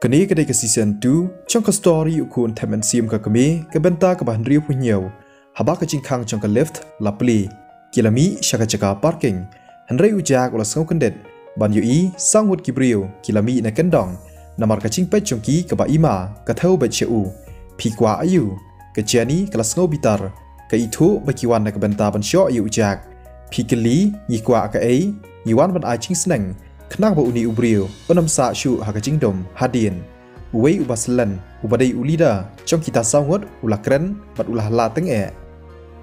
Kini kedai ke season 2 trong ke story ukun temen sim ke kami ke benta ke bahan riu punyau haba ke cingkang trong ke lift lapli kilami syaka caka parking henry ujak ulas ngau kendet ban yui sangwut kibriu kilami na kendong namar ke cingpet congki ke ba ima ke thau bet cheu pikwa ayu ke jani kelas ngau bitar ke itu bakiwan na ke benta ban syo yu ujak pikeli yikwa ke ai yiwan ban ai cing seneng Kenang ba uni ubriu, onam sa syu haka jingdom hadin. Uwei ubaslan, ubadai ulida, trong kita sangot ulah keren, bat ulah la teng e.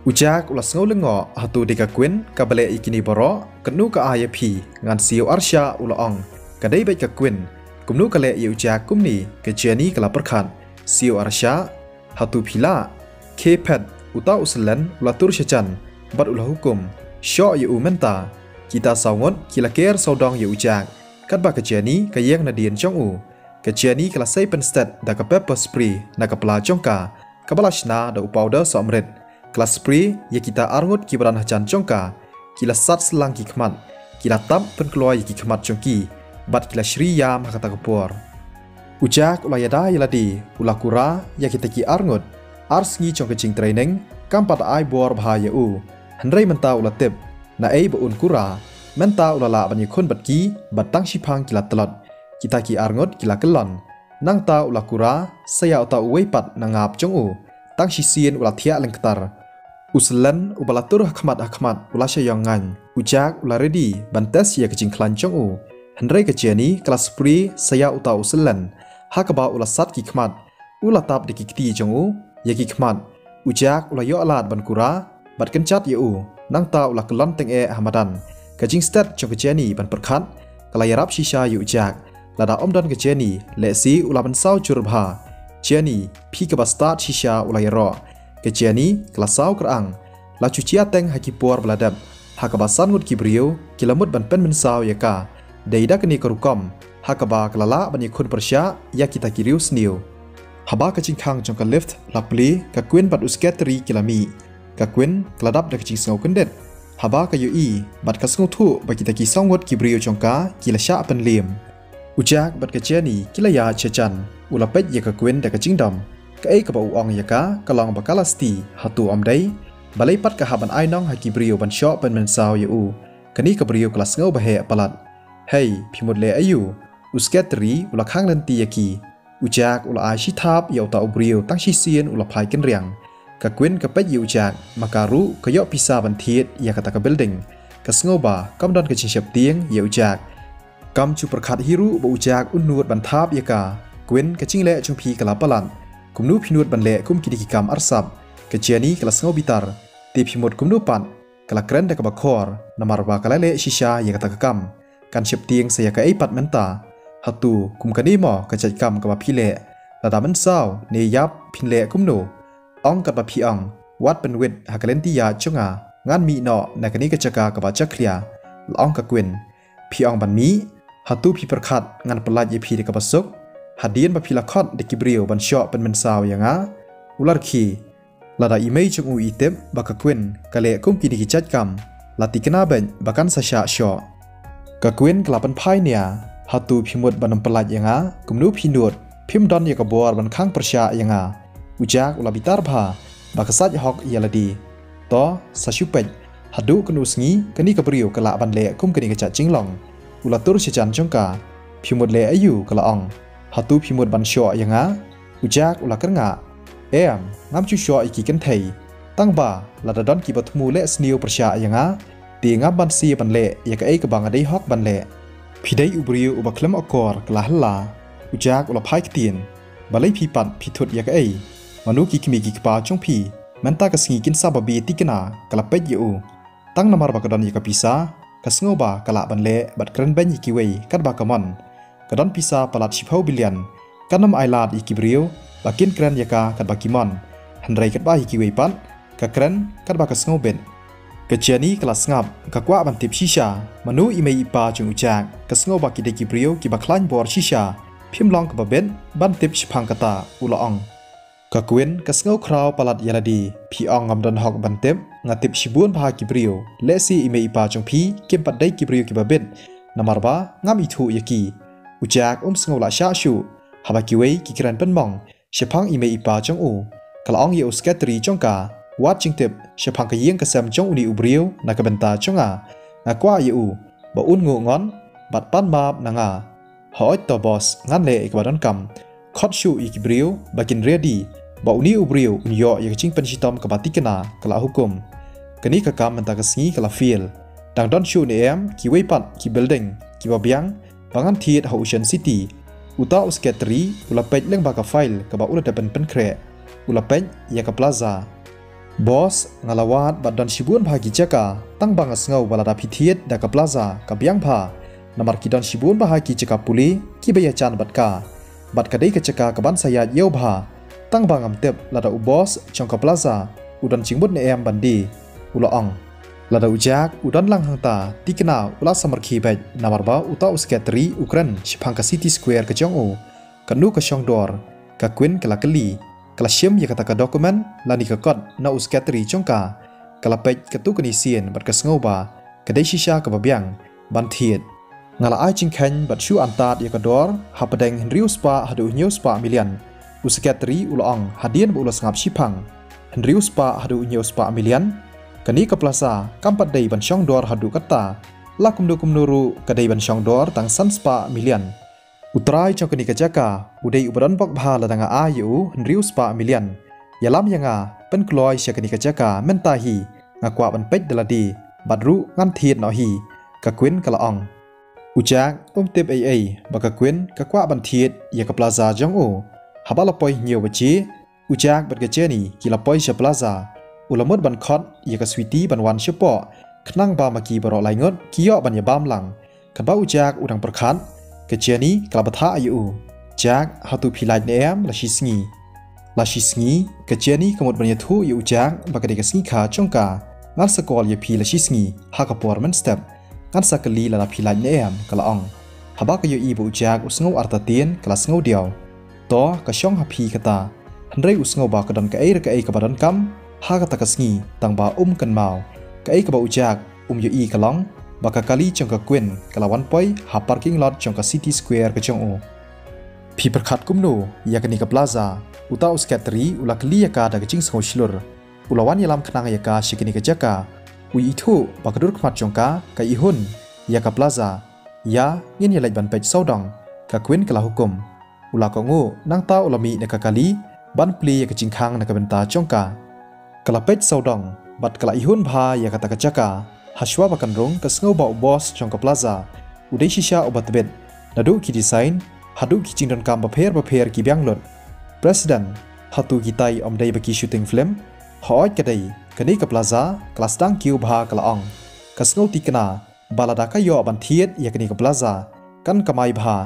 Ujak ulah ngau lengo hatu deka kuen kabale ikini boro, kenu ka aya pi ngan siu arsya ulah ong. Kadai baik ka kuen, kumnu kale ye ujak kumni ke jeni kala perkhan. Siu arsya hatu pila, kepet uta uslan ulah tur syajan, bat ulah hukum. Syo ye umenta. Kita sangot kila ker saudong ye ujak kat ba kejani kayeng na dien chong u kejani kala sai penstet da ka pepper spray na ka pla chongka kabalashna da powder somret kala spray ye kita arngut kibran hajan chongka kila sat selang ki khmat kila tam pen kloy ki khmat chongki bat kila shri yam hakata kapor ujak ulayada yeladi ulakura ya kita ki arngut arsngi chong kejing training kampat ai bor bahaya u handrai menta ulatep na ai ba un kura menta ulala ban yakun batki batang shipang kila telot kita ki arngot kila kelon nang ta ulakura saya uta uwei pat nangap jong u tang shisien ulathia lengktar uslan ubalatur khmat ulasya yongan ujak ularedi bantes ya kecing klan jong u hendrai kejani kelas pri saya uta uslan hakaba ulasat ki khmat ulatap de kikti jong u ya ki khmat ujak ulayo alat ban kura bat kencat ye u nang ta ulah kelon teng e hamadan kajing stat chong kejani ban perkhat kalayarap shisha yu jak lada omdan kejani lesi ulah ban sau churbha jani phi ka start shisha ulayaro kejani kelasau kerang la cucia teng hakipor bladab hakabasan ngut kibrio kilamut ban pen mensau yaka deida kini kerukom hakaba kelala ban yakun persya ya kita kiriu sniu haba kajing khang chong ka lift lapli ka queen bat usketri kilami Kakwin keladap dah kecing sengau kendet. Haba kayu i bat kasengau tu bagi taki sangwat kibrio congka kila syak penlim. Ujak bat keceni kila ya cecan. Ulapet ya kakwin dah kecing dam. Kai ka ba uang ya ka kalong bakalasti hatu omdai. Balai pat ka haban ainong ha kibrio ban syok pen mensau ya u. Kani kibrio kelas ngau bahe palat. Hey pimud le ayu. Usketri ula khang lenti yaki. Ujak ula ai shitap ya uta ubrio tang shisien ula pai ken riang. Kakwin kapet yu jak makaru kayok pisa bantiet ya kata ke building kasngoba kam don ke chinshap tieng yu jak kam chu perkhat hiru ba ujak unut bantap ya ka kwin ke chingle chungpi kala palan kumnu phinut banle kum kidiki kam arsap ke jani kala sngo bitar ti phimut kumnu pan kala kren da ka bakor namar ba kala le shisha ya kata kam kan shap tieng saya ka ai pat menta hatu kum kani mo ka chai kam ka ba phile lada man saw ne yap phinle kumnu Ong kat bapi ong, wat penwit hakalenti ya chunga, ngan mi no nakani kecaka kebaca klia, ong kakwin, pi ong ban mi, hatu pi perkat ngan pelat ye pi de kebasuk, hadian bapi lakot de kibrio ban syok pen mensau yang a, ular ki, lada imei chungu itip bakakwin kale kum kini kicat kam, lati kena ben bakan sasya syok. Kakwin kelapan pai nia, hatu pimut ban pelat yang a, kumnu pinut, pim don ye kabor ban kang persya yang a. Ujak ulah bitar bha bakasat hok yaladi to sasyupet hadu kenu sngi keni kabrio kala ban le kum keni kaca cinglong ulah tur sejan jongka phimut le ayu kala ong hatu phimut ban syo yanga ujak ulah kernga ngam chu syo iki ken thei tang ba lada don ki batmu le sniu persya yanga ti ngam ban si ban le ya ka ai ka bang adai hok ban le phidai ubrio ubaklam akor kala halla ujak ulah phai ktin balai phi pat phithut ya ka ai Manu ki kimi ki kpa chong pi menta ka singi kin sababi tikena kala pet yu tang namar bakadon yaka pisa kasngo ba kala ban le bat kren ben yiki wei kat ba kamon kadon pisa palat shipau bilian kanam ailat yiki brio bakin kren yaka kat ba kimon handrai kat ba yiki wei pat ka kren kat ba kasngo ben kejani kelas ngap ka kwa ban tip shisha manu imei ipa chung ujak kasngo ba ki de ki brio ki ba klan bor shisha phimlong ka ba ben ban tip shipang kata ulaong Kakwin kasngau kraw palat yaladi pi ong ngamdon hok bantep ngatip shibun bha kibrio lesi ime ipa chongpi kempat dai kibrio kibabet namarba ngam ithu yaki ujak sngau la sha shu habakiwei kikiran penmong shepang ime ipa jong u kalaong ye uskatri jongka wat jingtip shepang kayeng kesem jong uni ubriu na kabenta jonga ngakwa ye u ba un ngu ngon bat pan map nanga hoit to boss ngan le ikbadan kam khot shu ikibriu bakin ready ba uni ubriu unyo ye ching pensitom kabatikena kala hukum kani kakam menta kasngi kala feel dang don shu ne em ki weipat ki building ki babiang bangan thiet ha Ocean City uta uskatri ulapej leng baka file ka ba ula dapen penkre ulapej ya ka plaza boss ngalawat badan shibun bhagi jaka tang bang asngau balada pithiet da ka plaza ka biang pha namar kidan shibun bahagi jaka puli ki baya chan batka bat kadai ka jaka ka ban sayat yeu bha tang bang amtep lada u boss chong ka plaza udan chingbut ne em bandi ulaong lada ujak udan lang hangta tikna ula samarki baj namarba uta uskatri ukran shipangka City Square ka jong u kanu ka shongdor ka kwin kala kali kala shem ya kata ka dokumen lani ka kod na uskatri jongka kala pej katu kani sien bat ka sngoba kadai shisha ka babiang ban thiet ngala ai chingkhan bat shu antat ya ka dor hapadeng henriu spa hadu nyu spa milian uskatri ulaong hadien bu ulas ngap shipang henriu spa hadu nyu spa milian kani ka plaza kampat dei ban shong dor hadu kata lakum do kumnuru kadai ban shong dor tang san spa milian utrai chong kani ka jaka udai ubaran bak bha la danga ayu henriu spa milian yalam yanga pen kloi sya kani ka jaka mentahi ngakwa ban pej daladi badru ngan thiet no hi ka kwin kala ong ujak tip ai baka kwin ka kwa ban thiet ya ka plaza jong o habala poi nyo bachi ujak bat ka cheni kila poi sya plaza ulamut ban khot ya ka switi ban wan shepo khnang ba maki baro laingot kiyo ban ya bam lang ka ba ujak udang perkhat ka cheni kala batha ayu jak hatu philai ne em la shisngi ka cheni kamut ban ya thu ya ujak baka de ka sngi kha chongka ngal sakol ya phi la shisngi ha ka porman step ngan sakali la philai ne em kala ong haba ka yo i bu ujak usngau artatien kala sngo diaw to ka shong ha phi kata handrei usngau ba ka dan ka ai ka badan kam ha kata kasngi tang ba kan mau ka ai ka ba ujak yo i kalong baka kali chong ka kwin kalawan poi ha parking lot chong ka City Square ka chong o phi perkhat kumno ya kani ka plaza uta uskatri ula kli ya ka da ching sngau shlur ulawan yalam khnang ya ka shikini ka jaka ui ithu bakadur khmat chong ka ihun ya ka plaza ya ngin ya lai ban pej saudong ka kwin kala hukum ula ko ngo nang ta ulami ne ka kali ban pli ya ka chingkhang na ka benta chong ka kala pej saudong bat kala ihun bha ya kata ka jaka hashwa bakan rong ka sngo ba boss chong ka plaza udai shisha obat bet nadu ki design hadu ki chingdon kam ba pher ki byang lot president hatu gitai omdai baki shooting film hoit kadai kani ka plaza kelas dang kiu bha kala ong ka sngo tikna balada ka yo ban thiet ya kani ka plaza kan kamai bha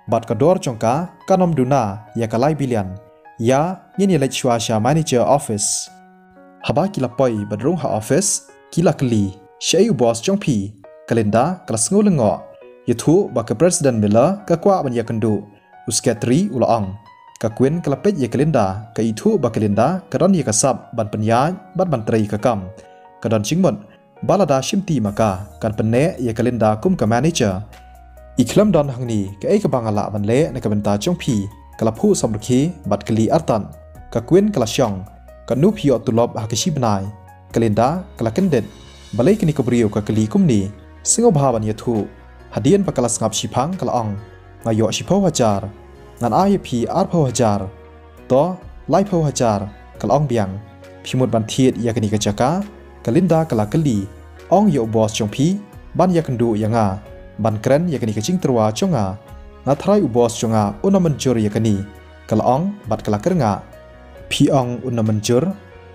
bat ka dor chongka kanom duna ya kalai bilian ya ngin ya lechwa sha manager office haba kila poi badrung ha office kila kli shei boss chongpi kalenda kelas sngo lengo yathu ba ka president mila ka kwa ban ya kandu uskatri ulaong ka kwin kalapet ya kalenda ka ithu ba kalenda karon ya kasap ban penya bat ban trei ka kam kadon chingmon balada shimti maka kan penne ya kalenda kum ka manager iklam don hangni ka ai ka bangala ban le na ka benta chongphi kalaphu samrkhi bat kali artan ka kwin kala syong ka nu phio tulob ha ka shibnai kalenda kala kendet balai kini ka brio ka kali kumni singo bhaban ya thu hadien pa kala ngap shipang kala ong ngayo shipo hajar ngan IP arpho hajar to laipho hajar kalong biang phimut ban thiet ya kani ka jaka kalinda kala kali ong yo boss chongphi ban ya kandu yanga ban kren ya kani ka chingtrwa chonga na thrai u boss chonga unamanjur ya kani kalong bat kala kernga phi ong unamanjur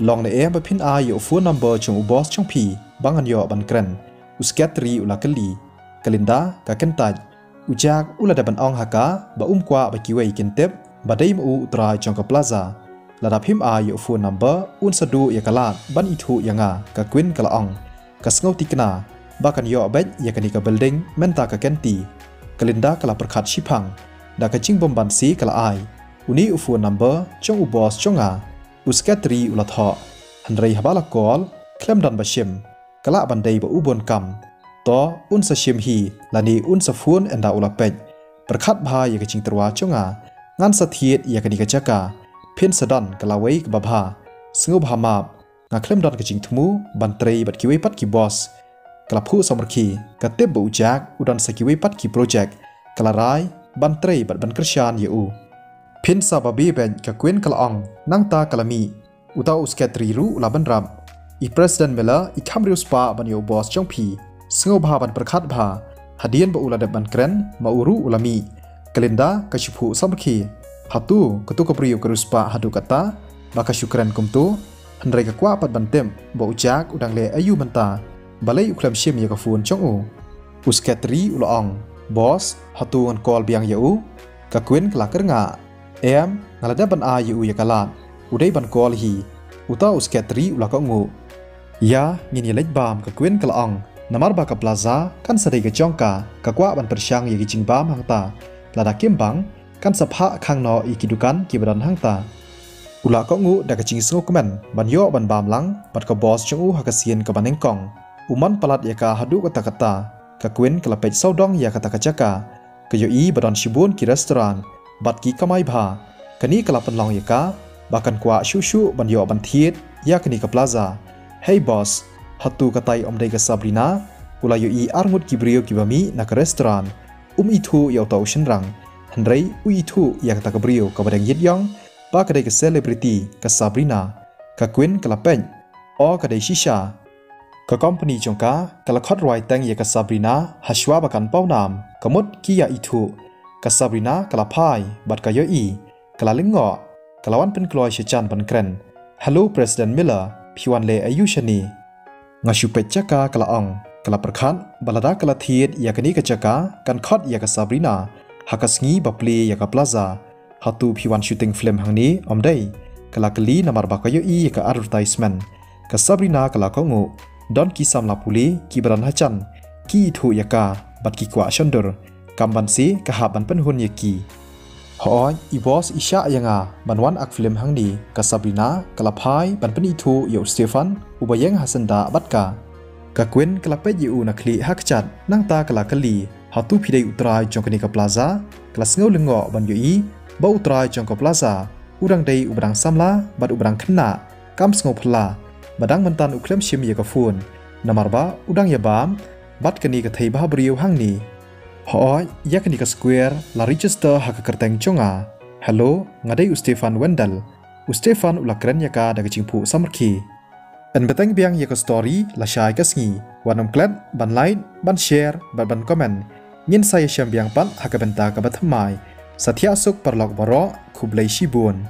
long ne em ba phin a yo phone number chong u boss chongphi bangan yo ban kren uskatri ula kali kalinda ka kentaj ujak ula daban ong haka ba kwa ba kiwei kintep ba dai mu utrai chong ka plaza ladap him a yo phone number un sadu ya kalat ban ithu yanga ka kwin kala ong ka sngo tikna ba kan yo bet ya kani ka building menta ka kenti kalinda kala perkhat shipang da ka ching bomban si kala ai uni u phone number chong u boss chonga uskatri ula tho hanrei habala call klem dan ba shim kala ban dai ba u bon kam to un sa shim hi lani un sa phone enda ula pej perkhat bha ya ka ching terwa chonga ngan sathiet yakani kajaka pin sadan kalawai ke babha sengu bahamap ngaklem don kecing temu bantrei bat kiwe pat ki boss kalapu samarki kateb ujak udan sakiwe pat ki project kalarai bantrei bat ban kersyan yu pin sababi ben kakuen kalaong nangta kalami utau usketri ru ulaban ram i president mela i kamrius pa ban yo boss jongpi sengu baha ban perkhat bha hadian ba ulada ban kren mauru ulami kalenda kashipu samarki hatu ketu kapriyo keruspa hadu kata baka syukran kumtu Hendrai kakwa pat bantem ba ujak udang le ayu banta balai uklam shim ya kafun chongu usketri ulong boss hatu ngan call biang yau kakwin kelakar nga ngalada ban a yu ya kalat udai ban call hi uta usketri ulakongu ya ngini lej bam kakwin kelong namar ba ka plaza kan sadai ka jongka kakwa ban persyang ya gicing bam hangta lada kimbang kan sapha khang no ikidukan kibadan hangta ula ko ngu da kacing sengu kemen ban yo ban bam lang bat ka boss chungu hakasien ka banengkong uman palat ya ka hadu kata-kata ka kwin kelapej saudong ya kata kacaka ke yo i badon shibun ki restoran bat ki kamai bha kani kalapan long ya ka bahkan kwa shushu ban yo ban thiet ya kani ka plaza hey boss hatu katai omdai ka Sabrina ula yo i armut ki brio ki bami na ka restoran itu ya tau shenrang hendrai itu ya kata ka brio ka badeng yedyong ba kadai ke celebrity ke Sabrina ke Queen ke Lapeng o kadai shisha ke company jongka ke lakot roi teng ya ke Sabrina haswa bakan paunam kemut kia itu ke Sabrina ke lapai bat ke yoi ke lalingo ke lawan penkloy sechan ban kren hello President Miller piwan le ayushani ngasupet caka ke laong ke laperkhan balada ke lathiet ya kini ke caka kan khot ya ke Sabrina hakasngi bapli ya ke plaza hatu piwan shooting film hangni omdai kala kali namar bakayo i ka advertisement ka Sabrina kala kongu don kisam lapuli kibaran hacan ki thu yaka bat ki kwa shondur kamban si ka haban penhun yaki ho i boss isha yanga banwan ak film hangni ka Sabrina kala phai ban pen itu yo Stefan ubayeng hasanda batka ka Queen kala pe yu nakli hakchat nangta kala kali hatu phidai utrai jongkani ka plaza kala sngau lengo ban yo i bau trai jongko plaza udang dei ubrang samla bat ubrang kena kam sngo phla badang mentan uklem shim ya kafun namarba udang ya bam bat kani ka thei ba brio hangni ho ya kani ka square la register ha ka kerteng chonga hello ngadai Stefan Wendell Stefan ulakren ya ka da chingpu samarki en beteng biang ya ka story la shai ka sngi wanam klat ban like ban share ban comment ngin saya syam biang pat ha ka benta ka bathamai Satya Suk Parlok Baro Kublai Shibun